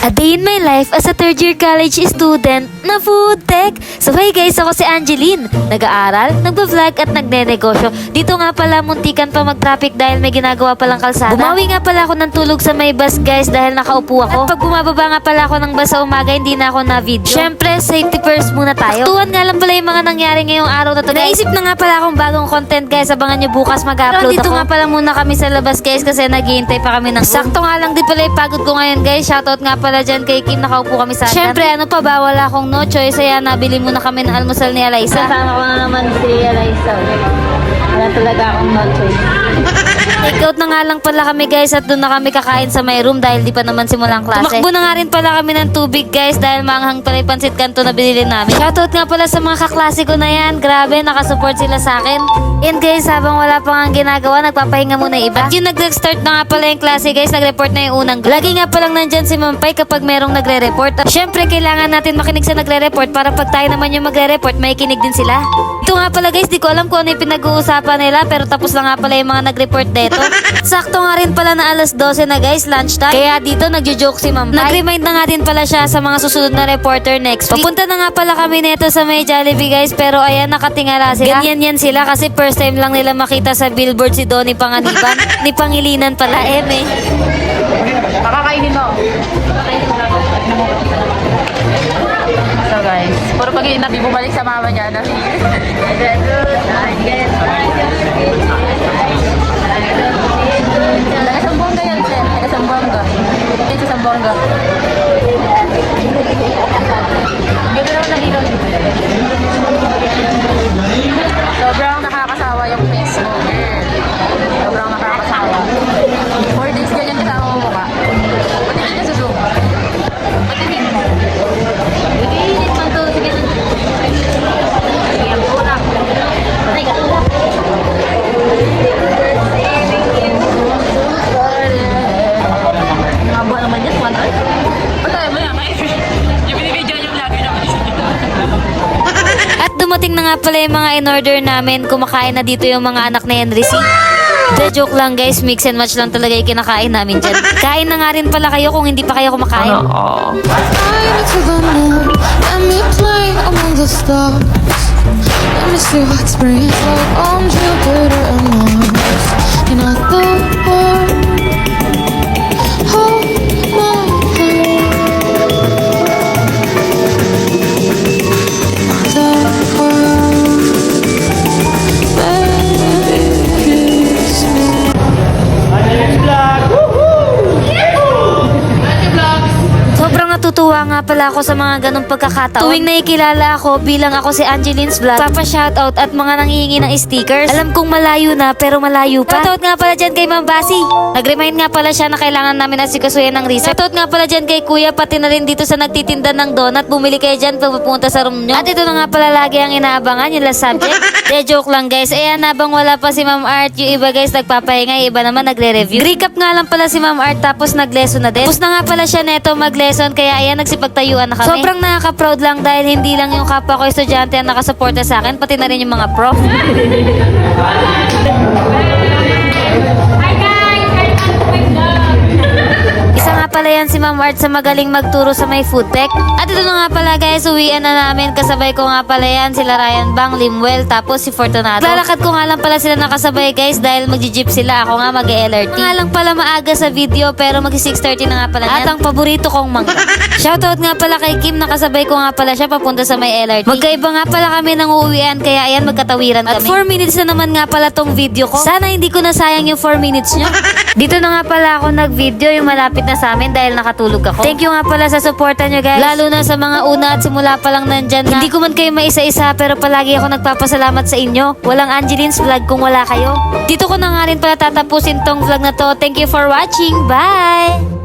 A day in my life as a third year college student na food tech. So hey guys, ako si Angeline. Nag-aaral, nagba-vlog at nagne-negosyo. Dito nga pala muntikan pa mag-traffic dahil may ginagawa palang kalsada. Bumawi nga pala ako ng tulog sa may bus guys dahil nakaupo ako. At pag bumababa nga pala ako ng bus sa umaga, hindi na ako na-video. Syempre, safety first muna tayo. Tuwan nga lang pala yung mga nangyari ngayong araw na to. Naisip na nga pala akong bagong content guys. Abangan nyo bukas mag-upload ako. Dito nga pala muna kami sa labas guys kasi naghihintay pa kami ng sakto nga lang din pala yung pagod ko ngayon guys. Shoutout nga pala dyan kay Kim, nakaupo kami sa syempre, ano pa ba, wala akong no choice. Kaya nabili muna kami ng almusal ni Eliza. Kasama ko na naman si Eliza. Wala talaga akong no choice. Take out na nga lang pala kami guys at doon na kami kakain sa may room dahil di pa naman simulang klase. Tumakbo na nga rin pala kami ng tubig guys dahil manghang pala yung pansit kanto na binili namin. Shoutout nga pala sa mga kaklase ko na yan. Grabe, nakasupport sila sa akin. And guys, habang wala pa nga ginagawa, nagpapahinga muna yung iba. At yung nag-start na nga pala yung klase guys, nag-report na yung unang. Lagi nga palang nandyan si Mampay kapag merong nagre-report. At syempre, kailangan natin makinig sa nagre-report para pag tayo naman yung magre-report, may kinig din sila. Ito nga pala guys, di ko alam kung ano yung pinag-uusapan nila pero tapos lang nga pala yung mga nag-report dito. Sakto nga rin pala na alas 12 na guys, lunchtime. Kaya dito nagjo-joke si Mampay. Nag-remind na nga din pala siya sa mga susunod na reporter next week. Papunta na nga pala kami nito sa may Jollibee guys pero ayan, nakatingala sila. Ganyan yan sila kasi first time lang nila makita sa billboard si Donnie Panganiban. Ni Pangilinan pala, eme. Pakakainin mo. So guys, puro pag inabi bumalik sa mama niya na. Taga Sambonga yan, sir. Taga Sambonga. Yan sa Sambonga. Ganda naman ng ilaw. Sobrang nakakasawa yung face mo, girl. Sobrang nakakasawa. 4 days ganyan kasama mo mukha. Patingin ka sa Zoom. Patingin. Iinit man to. Sige. Sige, ang unak. Ay, katulak. Haba naman yan, 1 hour. Patay mo yan, yung binibidyo yung lagi naman. At dumating na nga pala yung mga in-order namin. Kumakain na dito yung mga anak ni Henry C. The joke lang guys, mix and match lang talaga yung kinakain namin dyan. Kain na nga rin pala kayo kung hindi pa kayo kumakain. Fly to the moon, let me play among the stars. Let me see what spring is like on Jupiter and Mars. In other words, hold my hand. Other words, baby, kiss me. Sobrang natutuwa nga pala ako sa mga ganong pagkakataon. Tuwing nakikilala ako bilang ako si Angeline's Vlog, papa-shoutout at mga nangihingi ng stickers. Alam kong malayo na pero malayo pa. Shoutout nga pala dyan kay Ma'am Basi. Nag-remind nga pala siya na kailangan namin asikasuhin ng research. Shoutout nga pala dyan kay Kuya, pati na rin dito sa nagtitinda ng donut. Bumili kayo dyan pag pupunta sa room nyo. At ito na nga pala lagi ang inaabangan, yung last subject. De joke lang guys. Ayan, habang wala pa si Ma'am Art, yung iba guys nagpapahinga, yung iba naman nagre-review. Recap nga lang pala si Ma'am Art tapos nag-lesson na din. Tapos na nga pala siya neto mag-lesson kaya ayan, nagsipagtayuan na kami. Sobrang nakaka-proud lang dahil hindi lang yung kapwa ko estudyante ang nakasuporta sa akin, pati na rin yung mga prof. Isa nga pala yan si Ma'am Art sa magaling magturo sa may food tech. At ito na nga pala guys, uwian na namin. Kasabay ko nga pala yan, sila Ryan Bang, Limwell, tapos si Fortunato. Lalakad ko nga lang pala sila nakasabay guys dahil magji-jeep sila. Ako nga mag-LRT. Nga lang pala maaga sa video pero mag-6:30 na nga pala yan. At ang paborito kong mangga. Shoutout nga pala kay Kim, nakasabay ko nga pala siya papunta sa may LRT. Magkaiba nga pala kami ng uuwian kaya ayan, magkatawiran kami. At 4 minutes na naman nga pala tong video ko. Sana hindi ko nasayang yung 4 minutes nyo. Dito na nga pala ako nag-video yung malapit na sa amin dahil nakatulog ako. Thank you nga pala sa suporta nyo guys. Lalo na sa mga una at simula pa lang nandyan na. Hindi ko man kayo maisa-isa pero palagi ako nagpapasalamat sa inyo. Walang Angeline's Vlog kung wala kayo. Dito ko na nga rin pala tatapusin tong vlog na to. Thank you for watching. Bye!